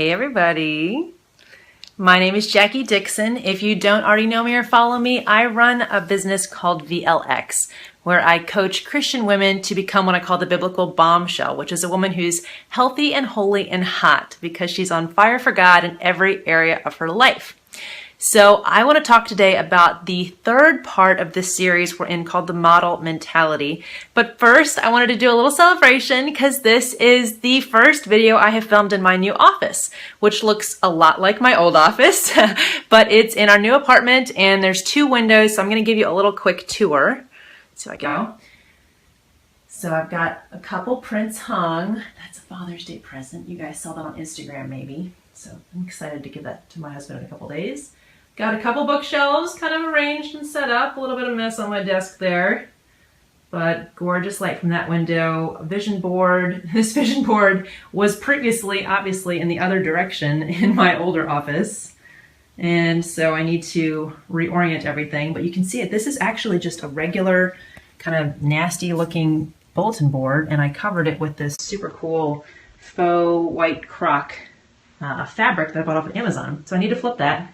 Hey everybody, my name is Jackie Dixon. If you don't already know me or follow me, I run a business called VLX, where I coach Christian women to become what I call the biblical bombshell, which is a woman who's healthy and holy and hot because she's on fire for God in every area of her life. So I want to talk today about the third part of this series we're in called the model mentality. But first, I wanted to do a little celebration because this is the first video I have filmed in my new office, which looks a lot like my old office, but it's in our new apartment and there's 2 windows. So I'm going to give you a little quick tour. So I go. So I've got a couple prints hung. That's a Father's Day present. You guys saw that on Instagram maybe. So I'm excited to give that to my husband in a couple days. Got a couple bookshelves kind of arranged and set up. A little bit of mess on my desk there. But gorgeous light from that window. A vision board. This vision board was previously, obviously, in the other direction in my older office. And so I need to reorient everything. But you can see it. This is actually just a regular kind of nasty looking bulletin board. And I covered it with this super cool faux white croc fabric that I bought off of Amazon. So I need to flip that.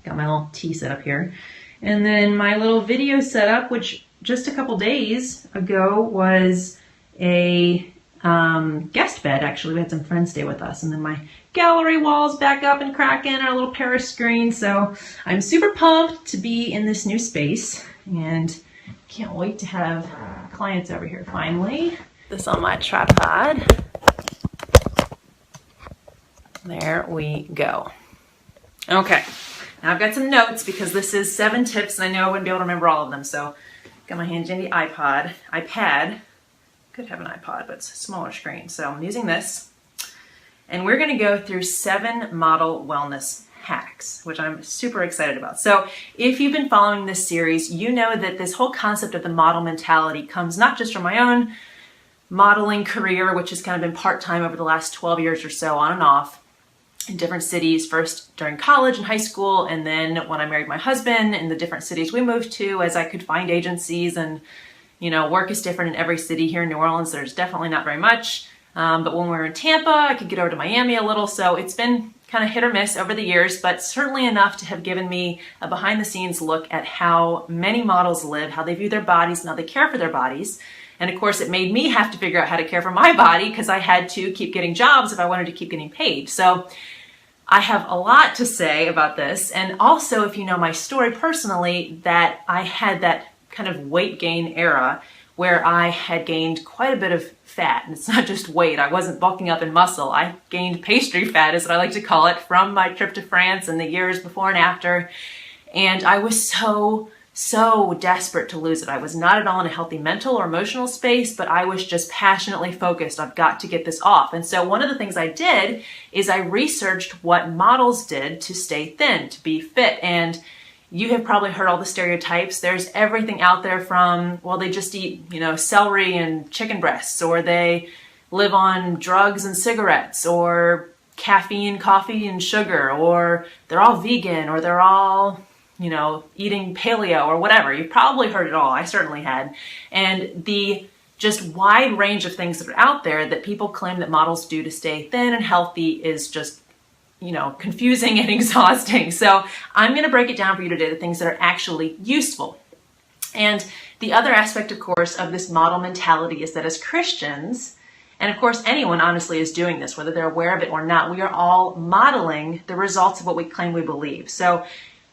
Got my little tea set up here. And then my little video setup, which just a couple days ago was a guest bed, actually. We had some friends stay with us. And then my gallery wall's back up and cracking, our little Paris screen. So I'm super pumped to be in this new space and can't wait to have clients over here finally. This on my tripod. There we go. Okay. Now I've got some notes because this is 7 tips and I know I wouldn't be able to remember all of them. So got my handy dandy iPad. Could have an iPod, but it's a smaller screen. So I'm using this. And we're going to go through 7 model wellness hacks, which I'm super excited about. So if you've been following this series, you know that this whole concept of the model mentality comes not just from my own modeling career, which has kind of been part-time over the last 12 years or so, on and off, in different cities, first during college and high school, and then when I married my husband in the different cities we moved to as I could find agencies. And, you know, work is different in every city. Here in New Orleans, there's definitely not very much. But when we were in Tampa, I could get over to Miami a little. So it's been kind of hit or miss over the years, but certainly enough to have given me a behind the scenes look at how many models live, how they view their bodies, and how they care for their bodies. And of course, it made me have to figure out how to care for my body because I had to keep getting jobs if I wanted to keep getting paid. So I have a lot to say about this. And also, if you know my story personally, that I had that kind of weight gain era where I had gained quite a bit of fat. And it's not just weight. I wasn't bulking up in muscle. I gained pastry fat, is what I like to call it, from my trip to France and the years before and after. And I was so desperate to lose it. I was not at all in a healthy mental or emotional space, but I was just passionately focused. I've got to get this off. And so one of the things I did is I researched what models did to stay thin, to be fit. And you have probably heard all the stereotypes. There's everything out there from, well, they just eat, celery and chicken breasts, or they live on drugs and cigarettes, or caffeine, coffee, and sugar, or they're all vegan, or they're all eating paleo or whatever. You've probably heard it all. I certainly had. And the just wide range of things that are out there that people claim that models do to stay thin and healthy is just, confusing and exhausting. So I'm going to break it down for you today, the things that are actually useful. And the other aspect, of course, of this model mentality is that as Christians, and of course anyone honestly is doing this, whether they're aware of it or not, we are all modeling the results of what we claim we believe. So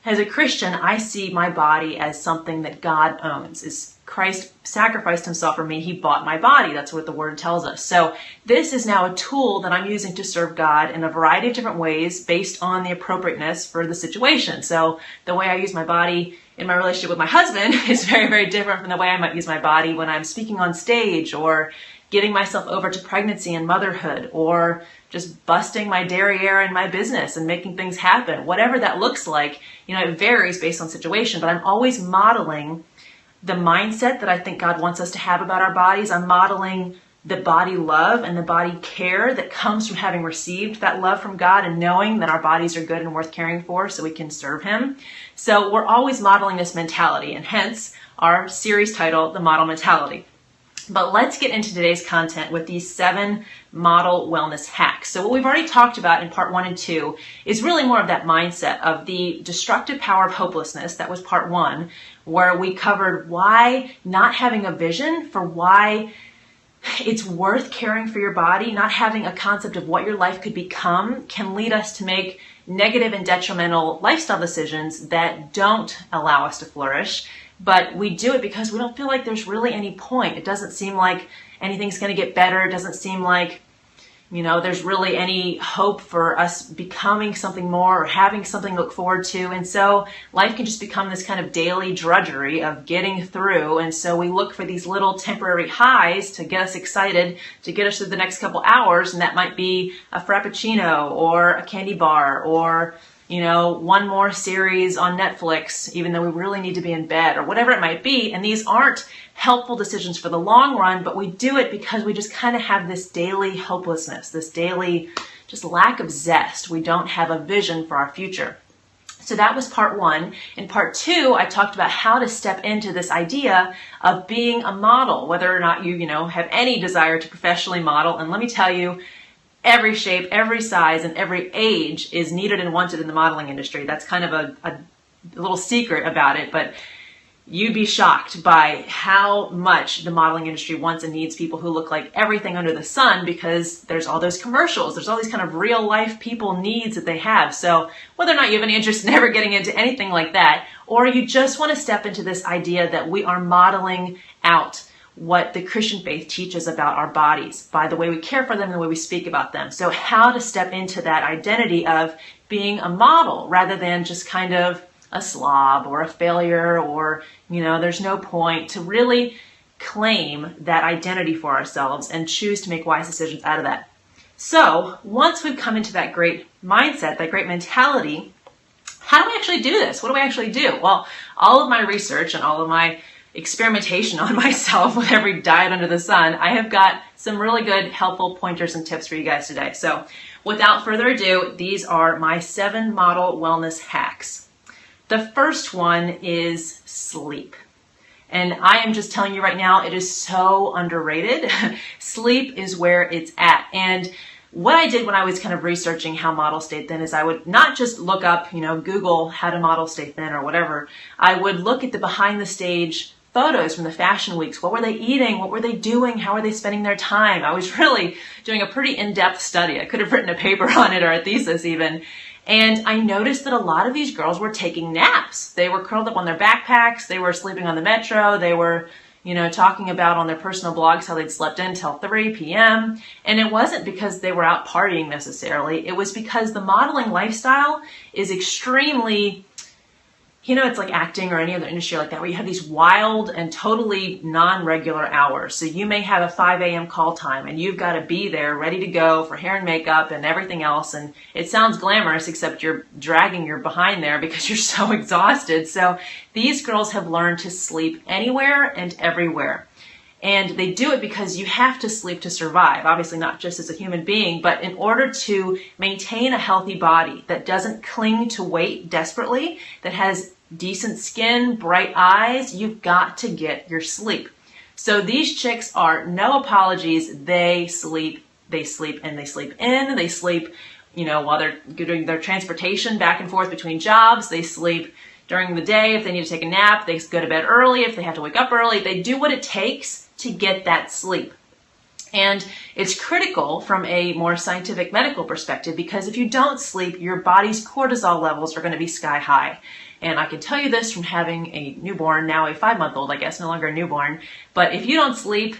as a Christian, I see my body as something that God owns. As Christ sacrificed himself for me, he bought my body. That's what the word tells us. So this is now a tool that I'm using to serve God in a variety of different ways based on the appropriateness for the situation. So the way I use my body in my relationship with my husband is very, very different from the way I might use my body when I'm speaking on stage, or getting myself over to pregnancy and motherhood, or just busting my derriere in my business and making things happen. Whatever that looks like, it varies based on situation, but I'm always modeling the mindset that I think God wants us to have about our bodies. I'm modeling the body love and the body care that comes from having received that love from God and knowing that our bodies are good and worth caring for so we can serve him. So we're always modeling this mentality, and hence our series title, The Model Mentality. But let's get into today's content with these 7 model wellness hacks. So what we've already talked about in part 1 and 2 is really more of that mindset of the destructive power of hopelessness. That was part 1, where we covered why not having a vision for why it's worth caring for your body, not having a concept of what your life could become, can lead us to make negative and detrimental lifestyle decisions that don't allow us to flourish. But we do it because we don't feel like there's really any point. It doesn't seem like anything's going to get better. It doesn't seem like, there's really any hope for us becoming something more or having something to look forward to. And so life can just become this kind of daily drudgery of getting through. And so we look for these little temporary highs to get us excited, to get us through the next couple hours. And that might be a Frappuccino or a candy bar or one more series on Netflix, even though we really need to be in bed or whatever it might be. And these aren't helpful decisions for the long run, but we do it because we just kind of have this daily hopelessness, this daily just lack of zest. We don't have a vision for our future. So that was part 1. In part 2, I talked about how to step into this idea of being a model, whether or not you have any desire to professionally model. And let me tell you, every shape, every size, and every age is needed and wanted in the modeling industry. That's kind of a little secret about it, but you'd be shocked by how much the modeling industry wants and needs people who look like everything under the sun, because there's all those commercials, there's all these kind of real life people needs that they have. So whether or not you have any interest in ever getting into anything like that, or you just want to step into this idea that we are modeling out what the Christian faith teaches about our bodies by the way we care for them and the way we speak about them. So how to step into that identity of being a model rather than just kind of a slob or a failure or, there's no point, to really claim that identity for ourselves and choose to make wise decisions out of that. So once we've come into that great mindset, that great mentality, how do we actually do this? What do we actually do? Well, all of my research and all of my experimentation on myself with every diet under the sun, I have got some really good helpful pointers and tips for you guys today. So without further ado, these are my 7 model wellness hacks. The first one is sleep. And I am just telling you right now, it is so underrated. Sleep is where it's at. And what I did when I was kind of researching how models stay thin is I would not just look up, Google how to model stay thin or whatever. I would look at the behind the stage photos from the fashion weeks. What were they eating? What were they doing? How were they spending their time? I was really doing a pretty in-depth study. I could have written a paper on it or a thesis even. And I noticed that a lot of these girls were taking naps. They were curled up on their backpacks. They were sleeping on the metro. They were, talking about on their personal blogs how they'd slept in till 3 p.m. And it wasn't because they were out partying necessarily. It was because the modeling lifestyle is extremely, it's like acting or any other industry like that, where you have these wild and totally non-regular hours. So you may have a 5 a.m. call time and you've got to be there ready to go for hair and makeup and everything else. And it sounds glamorous, except you're dragging your behind there because you're so exhausted. So these girls have learned to sleep anywhere and everywhere. And they do it because you have to sleep to survive, obviously not just as a human being, but in order to maintain a healthy body that doesn't cling to weight desperately, that has decent skin, bright eyes, you've got to get your sleep. So these chicks are no apologies. They sleep, and they sleep in, they sleep, while they're doing their transportation back and forth between jobs. They sleep during the day if they need to take a nap. They go to bed early if they have to wake up early. They do what it takes to get that sleep. And it's critical from a more scientific medical perspective, because if you don't sleep, your body's cortisol levels are going to be sky high. And I can tell you this from having a newborn, now a 5-month-old, I guess, no longer a newborn. But if you don't sleep,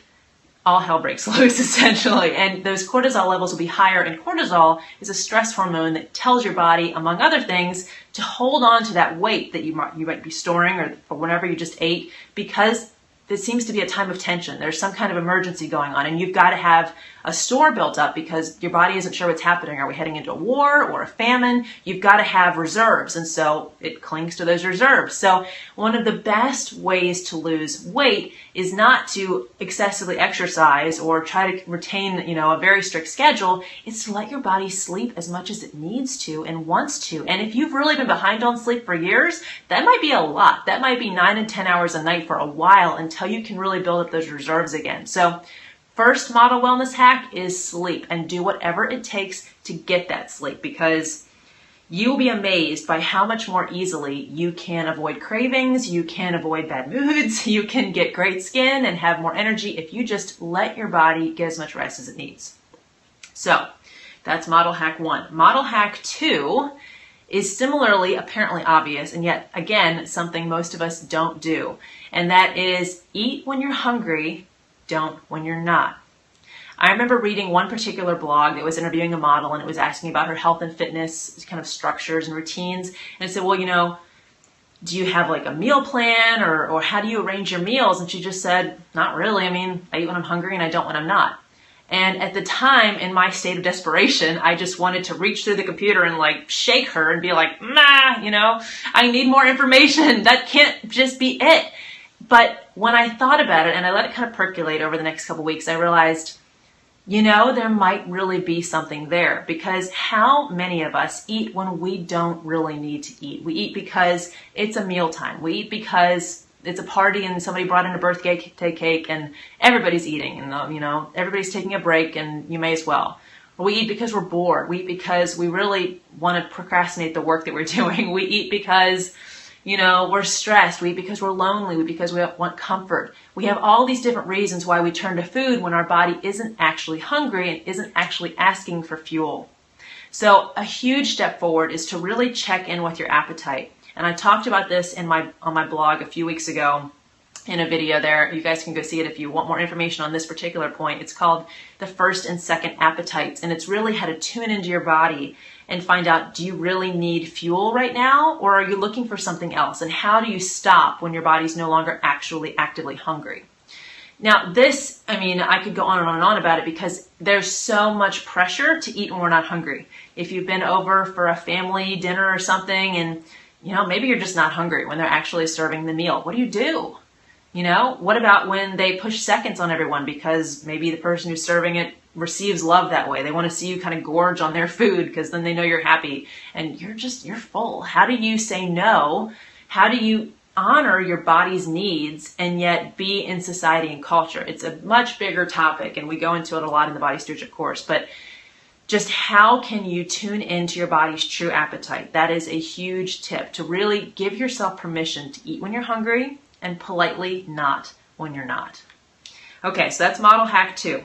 all hell breaks loose, essentially. And those cortisol levels will be higher. And cortisol is a stress hormone that tells your body, among other things, to hold on to that weight that you might be storing or whatever you just ate, because there seems to be a time of tension. There's some kind of emergency going on, and you've got to have a store built up because your body isn't sure what's happening. Are we heading into a war or a famine? You've got to have reserves, and so it clings to those reserves. So one of the best ways to lose weight is not to excessively exercise or try to retain, a very strict schedule. It's to let your body sleep as much as it needs to and wants to. And if you've really been behind on sleep for years, that might be a lot. That might be 9 and 10 hours a night for a while until you can really build up those reserves again. So first model wellness hack is sleep, and do whatever it takes to get that sleep, because you will be amazed by how much more easily you can avoid cravings, you can avoid bad moods, you can get great skin and have more energy if you just let your body get as much rest as it needs. So that's model hack 1. Model hack 2 is similarly apparently obvious, and yet again something most of us don't do, and that is eat when you're hungry, don't when you're not. I remember reading one particular blog that was interviewing a model, and it was asking about her health and fitness kind of structures and routines. And it said, well, do you have like a meal plan or how do you arrange your meals? And she just said, not really. I mean, I eat when I'm hungry and I don't when I'm not. And at the time, in my state of desperation, I just wanted to reach through the computer and like shake her and be like, I need more information. That can't just be it. But when I thought about it and I let it kind of percolate over the next couple of weeks, I realized, there might really be something there, because how many of us eat when we don't really need to eat? We eat because it's a mealtime. We eat because it's a party and somebody brought in a birthday cake and everybody's eating and, everybody's taking a break and you may as well. Or we eat because we're bored. We eat because we really want to procrastinate the work that we're doing. We eat because we're stressed. We eat because we're lonely. We eat because we want comfort. We have all these different reasons why we turn to food when our body isn't actually hungry and isn't actually asking for fuel. So a huge step forward is to really check in with your appetite. And I talked about this on my blog a few weeks ago in a video there. You guys can go see it if you want more information on this particular point. It's called the first and second appetites, and it's really how to tune into your body and find out, do you really need fuel right now, or are you looking for something else? And how do you stop when your body's no longer actually actively hungry? Now this, I could go on and on about it, because there's so much pressure to eat when we're not hungry. If you've been over for a family dinner or something and, maybe you're just not hungry when they're actually serving the meal, what do you do? What about when they push seconds on everyone because maybe the person who's serving it receives love that way? They want to see you kind of gorge on their food because then they know you're happy and you're full. How do you say no? How do you honor your body's needs and yet be in society and culture? It's a much bigger topic, and we go into it a lot in the Body Stewardship course, but just how can you tune into your body's true appetite? That is a huge tip, to really give yourself permission to eat when you're hungry and politely not when you're not. Okay, so that's model hack 2.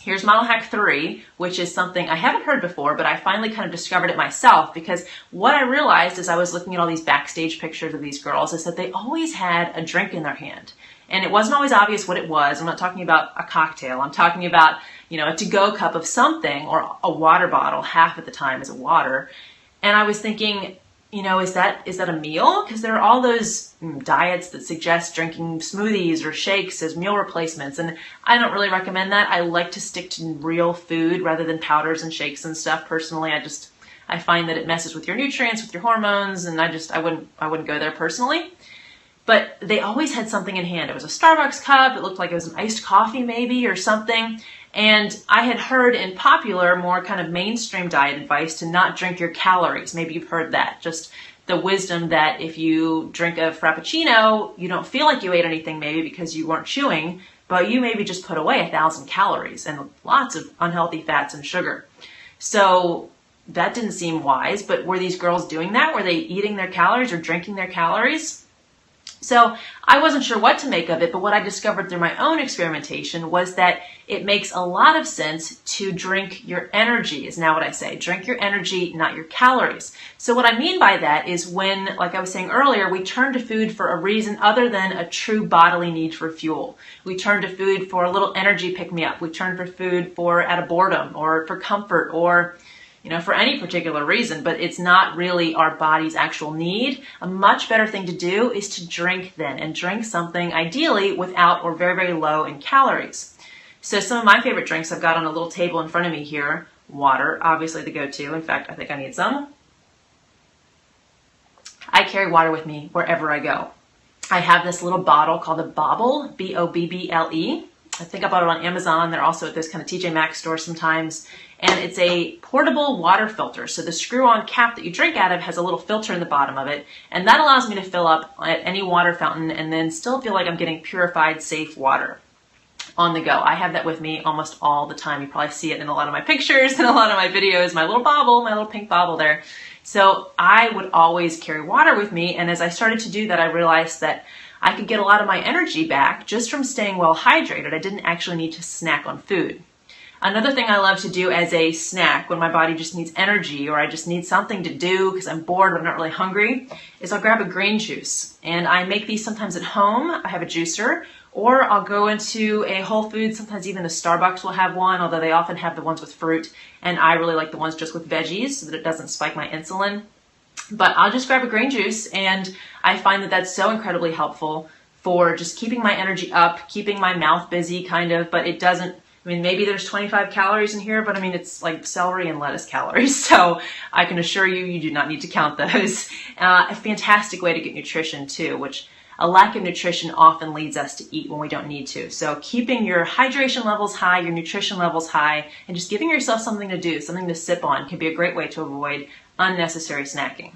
Here's model hack 3, which is something I haven't heard before, but I finally kind of discovered it myself, because what I realized as I was looking at all these backstage pictures of these girls is that they always had a drink in their hand. And it wasn't always obvious what it was. I'm not talking about a cocktail. I'm talking about, a to-go cup of something, or a water bottle. Half of the time is a water. And I was thinking, is that a meal? Because there are all those diets that suggest drinking smoothies or shakes as meal replacements, and I don't really recommend that. I like to stick to real food rather than powders and shakes and stuff. Personally, I find that it messes with your nutrients, with your hormones, and I wouldn't go there personally. But they always had something in hand. It was a Starbucks cup. It looked like it was an iced coffee maybe or something. And I had heard in popular, more kind of mainstream diet advice to not drink your calories. Maybe you've heard that. Just the wisdom that if you drink a Frappuccino, you don't feel like you ate anything maybe because you weren't chewing, but you maybe just put away 1,000 calories and lots of unhealthy fats and sugar. So that didn't seem wise, but were these girls doing that? Were they eating their calories or drinking their calories? So I wasn't sure what to make of it, but what I discovered through my own experimentation was that it makes a lot of sense to drink your energy, is now what I say. Drink your energy, not your calories. So what I mean by that is when, like I was saying earlier, we turn to food for a reason other than a true bodily need for fuel. We turn to food for a little energy pick-me-up. We turn for food out of boredom or for comfort or for any particular reason, but it's not really our body's actual need. A much better thing to do is to drink then, and drink something ideally without or very, very low in calories. So some of my favorite drinks I've got on a little table in front of me here. Water, obviously the go-to. In fact, I think I need some. I carry water with me wherever I go. I have this little bottle called a Bobble, B-O-B-B-L-E. I think I bought it on Amazon. They're also at those kind of TJ Maxx stores sometimes. And it's a portable water filter. So the screw-on cap that you drink out of has a little filter in the bottom of it. And that allows me to fill up at any water fountain and then still feel like I'm getting purified, safe water on the go. I have that with me almost all the time. You probably see it in a lot of my pictures and a lot of my videos, my little bobble, my little pink bobble there. So I would always carry water with me. And as I started to do that, I realized that I could get a lot of my energy back just from staying well hydrated. I didn't actually need to snack on food. Another thing I love to do as a snack when my body just needs energy or I just need something to do because I'm bored or I'm not really hungry is I'll grab a green juice. And I make these sometimes at home. I have a juicer. Or I'll go into a Whole Foods, sometimes even a Starbucks will have one, although they often have the ones with fruit. And I really like the ones just with veggies so that it doesn't spike my insulin. But I'll just grab a green juice, and I find that that's so incredibly helpful for just keeping my energy up, keeping my mouth busy kind of, but it doesn't, I mean, maybe there's 25 calories in here, but I mean, it's like celery and lettuce calories. So I can assure you, you do not need to count those. A fantastic way to get nutrition too, which a lack of nutrition often leads us to eat when we don't need to. So keeping your hydration levels high, your nutrition levels high, and just giving yourself something to do, something to sip on can be a great way to avoid unnecessary snacking.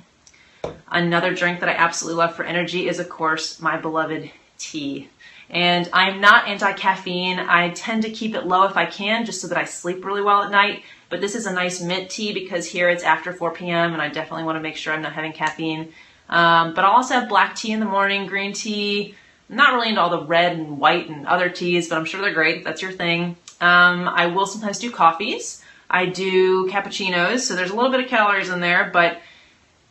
Another drink that I absolutely love for energy is, of course, my beloved tea. And I'm not anti-caffeine. I tend to keep it low if I can, just so that I sleep really well at night. But this is a nice mint tea because here it's after 4 p.m. and I definitely want to make sure I'm not having caffeine. But I'll also have black tea in the morning, green tea. I'm not really into all the red and white and other teas, but I'm sure they're great if that's your thing. I will sometimes do coffees. I do cappuccinos, so there's a little bit of calories in there, but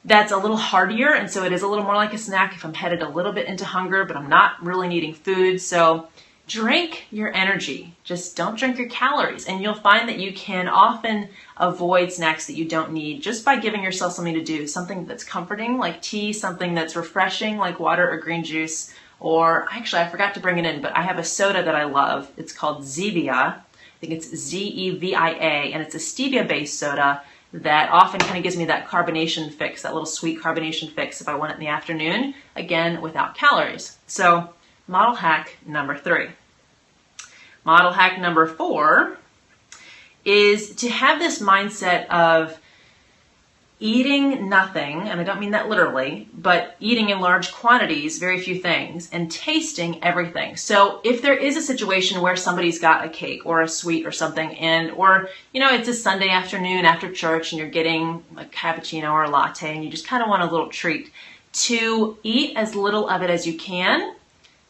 that's a little heartier, and so it is a little more like a snack if I'm headed a little bit into hunger, but I'm not really needing food. So drink your energy. Just don't drink your calories, and you'll find that you can often avoid snacks that you don't need just by giving yourself something to do, something that's comforting like tea, something that's refreshing like water or green juice, or actually I forgot to bring it in, but I have a soda that I love. It's called Zevia. I think it's Zevia, and it's a stevia-based soda that often kind of gives me that carbonation fix, that little sweet carbonation fix if I want it in the afternoon, again, without calories. So model hack number 3. Model hack number 4 is to have this mindset of eating nothing, and I don't mean that literally, but eating in large quantities, very few things, and tasting everything. So if there is a situation where somebody's got a cake or a sweet or something, or it's a Sunday afternoon after church and you're getting a cappuccino or a latte and you just kind of want a little treat, to eat as little of it as you can,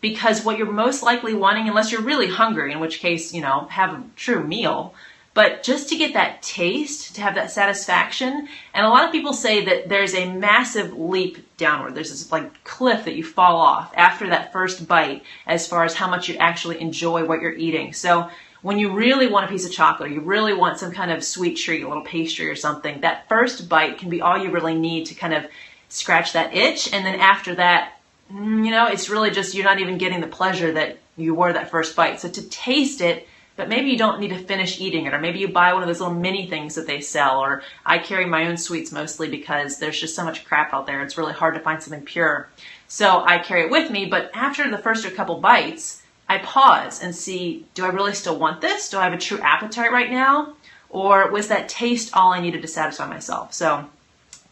because what you're most likely wanting, unless you're really hungry, in which case, have a true meal, but just to get that taste, to have that satisfaction. And a lot of people say that there's a massive leap downward. There's this like cliff that you fall off after that first bite as far as how much you actually enjoy what you're eating. So when you really want a piece of chocolate, or you really want some kind of sweet treat, a little pastry or something, that first bite can be all you really need to kind of scratch that itch. And then after that, it's really just, you're not even getting the pleasure that you were that first bite. So to taste it, but maybe you don't need to finish eating it, or maybe you buy one of those little mini things that they sell, or I carry my own sweets mostly because there's just so much crap out there. It's really hard to find something pure. So I carry it with me, but after the first couple bites, I pause and see, do I really still want this? Do I have a true appetite right now? Or was that taste all I needed to satisfy myself? So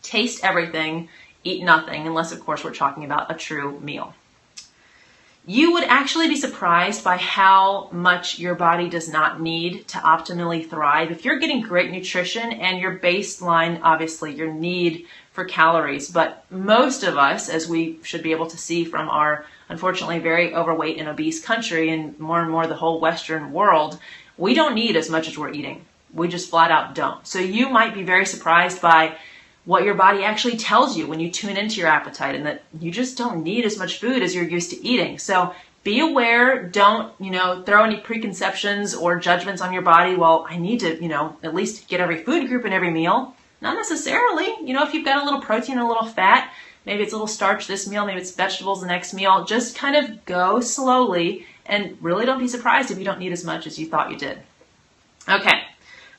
taste everything, eat nothing, unless of course we're talking about a true meal. You would actually be surprised by how much your body does not need to optimally thrive. If you're getting great nutrition and your baseline, obviously your need for calories, but most of us, as we should be able to see from our unfortunately very overweight and obese country and more the whole Western world, we don't need as much as we're eating. We just flat out don't. So you might be very surprised by what your body actually tells you when you tune into your appetite, and that you just don't need as much food as you're used to eating. So be aware, don't, throw any preconceptions or judgments on your body. Well, I need to, at least get every food group in every meal. Not necessarily. If you've got a little protein and a little fat, maybe it's a little starch this meal, maybe it's vegetables the next meal. Just kind of go slowly, and really don't be surprised if you don't need as much as you thought you did. Okay,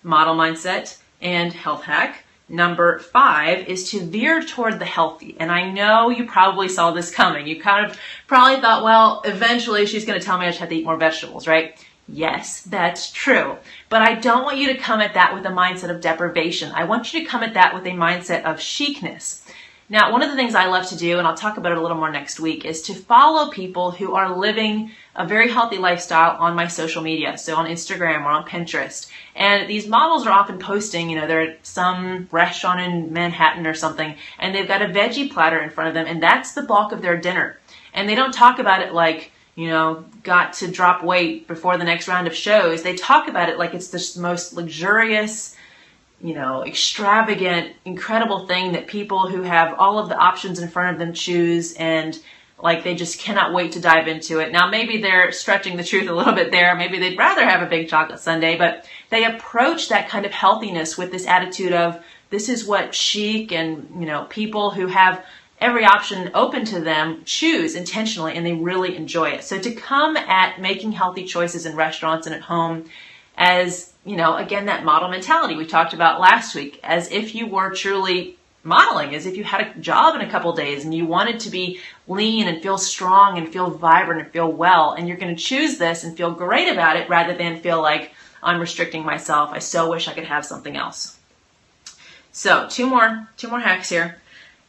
model mindset and health hack Number 5 is to veer toward the healthy. And I know you probably saw this coming. You kind of probably thought, well, eventually she's going to tell me I just have to eat more vegetables, right? Yes, that's true. But I don't want you to come at that with a mindset of deprivation. I want you to come at that with a mindset of chicness. Now, one of the things I love to do, and I'll talk about it a little more next week, is to follow people who are living a very healthy lifestyle on my social media, so on Instagram or on Pinterest. And these models are often posting, they're at some restaurant in Manhattan or something, and they've got a veggie platter in front of them, and that's the bulk of their dinner. And they don't talk about it like, got to drop weight before the next round of shows. They talk about it like it's the most luxurious, extravagant, incredible thing that people who have all of the options in front of them choose, and like they just cannot wait to dive into it. Now, maybe they're stretching the truth a little bit there. Maybe they'd rather have a big chocolate sundae, but they approach that kind of healthiness with this attitude of, this is what chic and, people who have every option open to them choose intentionally, and they really enjoy it. So to come at making healthy choices in restaurants and at home as, again, that model mentality we talked about last week, as if you were truly modeling, as if you had a job in a couple days and you wanted to be lean and feel strong and feel vibrant and feel well, and you're going to choose this and feel great about it rather than feel like I'm restricting myself. I so wish I could have something else. So two more hacks here.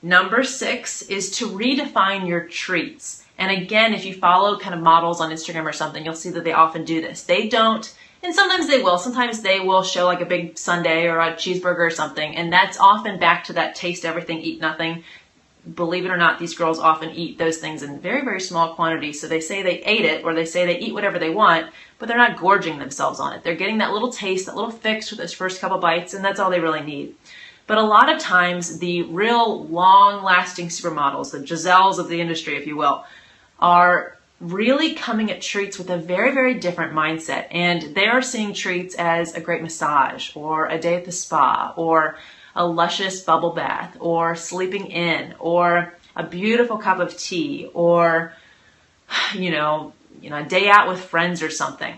Number 6 is to redefine your treats. And again, if you follow kind of models on Instagram or something, you'll see that they often do this. They don't, and sometimes they will. Sometimes they will show like a big sundae or a cheeseburger or something. And that's often back to that taste everything, eat nothing. Believe it or not, these girls often eat those things in very, very small quantities. So they say they ate it, or they say they eat whatever they want, but they're not gorging themselves on it. They're getting that little taste, that little fix with those first couple bites, and that's all they really need. But a lot of times, the real long-lasting supermodels, the Giselles of the industry, if you will, are really coming at treats with a very, very different mindset. And they are seeing treats as a great massage, or a day at the spa, or a luscious bubble bath, or sleeping in, or a beautiful cup of tea, or, a day out with friends or something.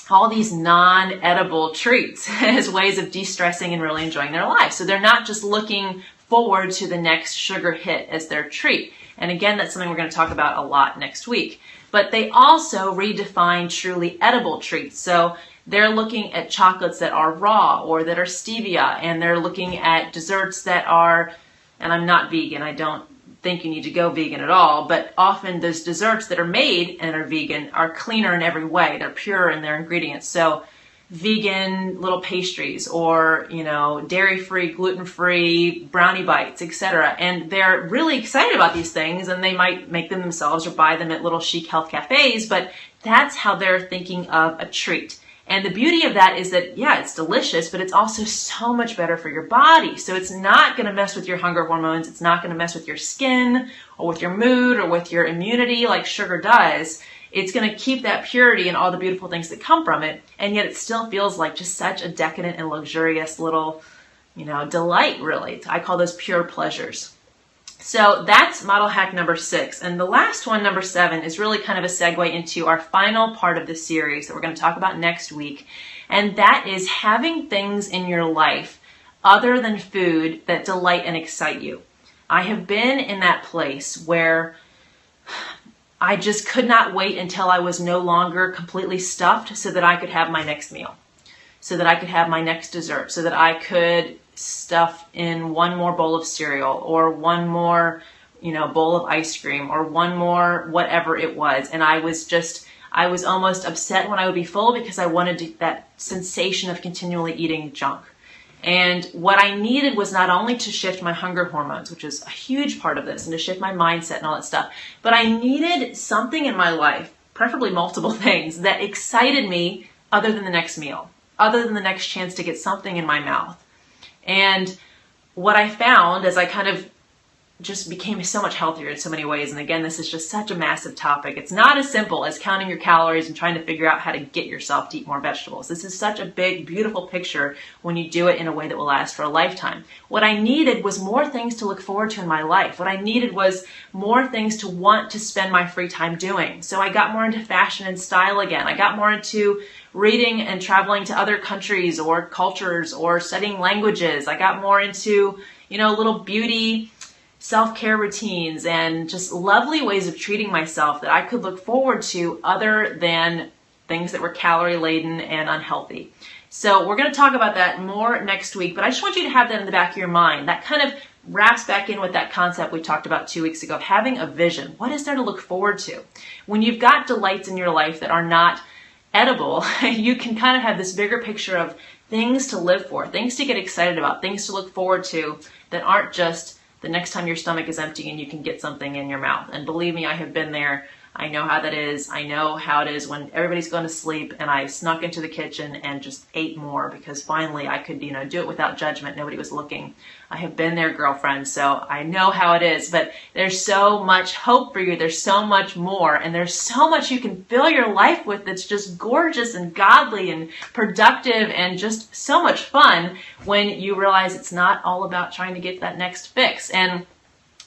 All these non-edible treats as ways of de-stressing and really enjoying their life. So they're not just looking forward to the next sugar hit as their treat. And again, that's something we're going to talk about a lot next week. But they also redefine truly edible treats. So they're looking at chocolates that are raw or that are stevia, and they're looking at desserts that are, and I'm not vegan, I don't think you need to go vegan at all, but often those desserts that are made and are vegan are cleaner in every way. They're pure in their ingredients. So vegan little pastries, or, dairy-free, gluten-free brownie bites, etc. And they're really excited about these things, and they might make them themselves or buy them at little chic health cafes, but that's how they're thinking of a treat. And the beauty of that is that, yeah, it's delicious, but it's also so much better for your body. So it's not going to mess with your hunger hormones. It's not going to mess with your skin or with your mood or with your immunity like sugar does. It's going to keep that purity and all the beautiful things that come from it. And yet it still feels like just such a decadent and luxurious little, delight, really. I call those pure pleasures. So that's model hack number 6. And the last one, number 7, is really kind of a segue into our final part of the series that we're going to talk about next week. And that is having things in your life other than food that delight and excite you. I have been in that place where I just could not wait until I was no longer completely stuffed so that I could have my next meal, so that I could have my next dessert, so that I could stuff in one more bowl of cereal, or one more, bowl of ice cream, or one more whatever it was. And I was almost upset when I would be full because I wanted that sensation of continually eating junk. And what I needed was not only to shift my hunger hormones, which is a huge part of this, and to shift my mindset and all that stuff, but I needed something in my life, preferably multiple things, that excited me other than the next meal, other than the next chance to get something in my mouth. And what I found as I kind of just became so much healthier in so many ways. And again, this is just such a massive topic. It's not as simple as counting your calories and trying to figure out how to get yourself to eat more vegetables. This is such a big, beautiful picture when you do it in a way that will last for a lifetime. What I needed was more things to look forward to in my life. What I needed was more things to want to spend my free time doing. So I got more into fashion and style again. I got more into reading and traveling to other countries or cultures or studying languages. I got more into, little beauty, self-care routines and just lovely ways of treating myself that I could look forward to other than things that were calorie laden and unhealthy. So we're going to talk about that more next week, but I just want you to have that in the back of your mind. That kind of wraps back in with that concept we talked about 2 weeks ago of having a vision. What is there to look forward to? When you've got delights in your life that are not edible, you can kind of have this bigger picture of things to live for, things to get excited about, things to look forward to that aren't just the next time your stomach is empty and you can get something in your mouth. And believe me, I have been there. I know how that is. I know how it is when everybody's going to sleep and I snuck into the kitchen and just ate more because finally I could, do it without judgment. Nobody was looking. I have been there, girlfriend, so I know how it is. But there's so much hope for you. There's so much more, and there's so much you can fill your life with that's just gorgeous and godly and productive and just so much fun when you realize it's not all about trying to get that next fix. And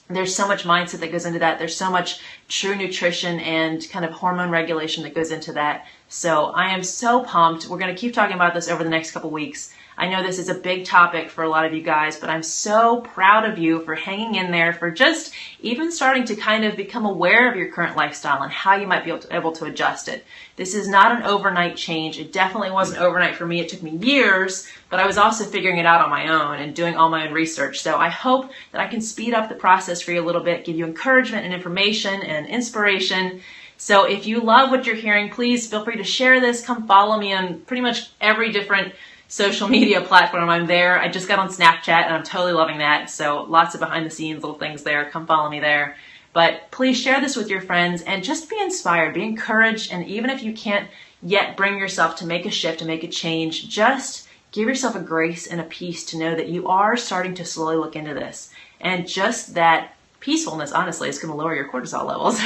there's so much mindset that goes into that. There's so much true nutrition and kind of hormone regulation that goes into that. So I am so pumped. We're going to keep talking about this over the next couple weeks. I know this is a big topic for a lot of you guys, but I'm so proud of you for hanging in there, for just even starting to kind of become aware of your current lifestyle and how you might be able to adjust it. This is not an overnight change. It definitely wasn't overnight for me. It took me years, but I was also figuring it out on my own and doing all my own research. So I hope that I can speed up the process for you a little bit, give you encouragement and information and inspiration. So if you love what you're hearing, please feel free to share this. Come follow me on pretty much every different social media platform. I'm there. I just got on Snapchat and I'm totally loving that. So lots of behind the scenes little things there. Come follow me there. But please share this with your friends and just be inspired, be encouraged. And even if you can't yet bring yourself to make a shift, to make a change, just give yourself a grace and a peace to know that you are starting to slowly look into this. And just that peacefulness, honestly, is going to lower your cortisol levels.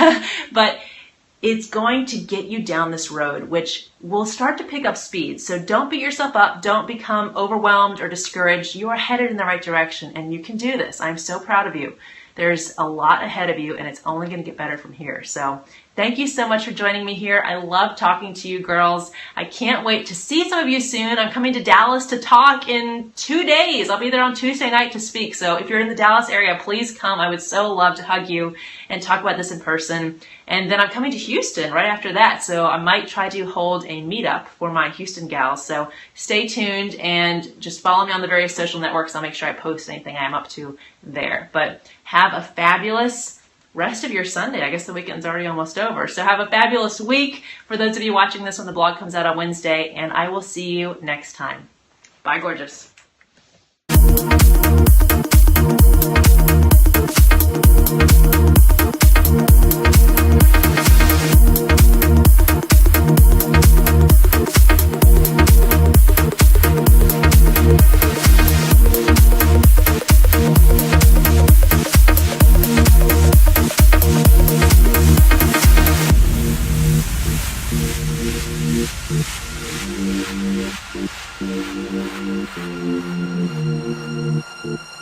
But it's going to get you down this road, which will start to pick up speed. So don't beat yourself up. Don't become overwhelmed or discouraged. You are headed in the right direction and you can do this. I'm so proud of you. There's a lot ahead of you and it's only going to get better from here. So thank you so much for joining me here. I love talking to you girls. I can't wait to see some of you soon. I'm coming to Dallas to talk in 2 days. I'll be there on Tuesday night to speak. So if you're in the Dallas area, please come. I would so love to hug you and talk about this in person. And then I'm coming to Houston right after that. So I might try to hold a meetup for my Houston gals. So stay tuned and just follow me on the various social networks. I'll make sure I post anything I'm up to there. But have a fabulous rest of your Sunday. I guess the weekend's already almost over. So have a fabulous week. For those of you watching this when the blog comes out on Wednesday, and I will see you next time. Bye, gorgeous.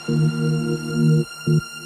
Thank you.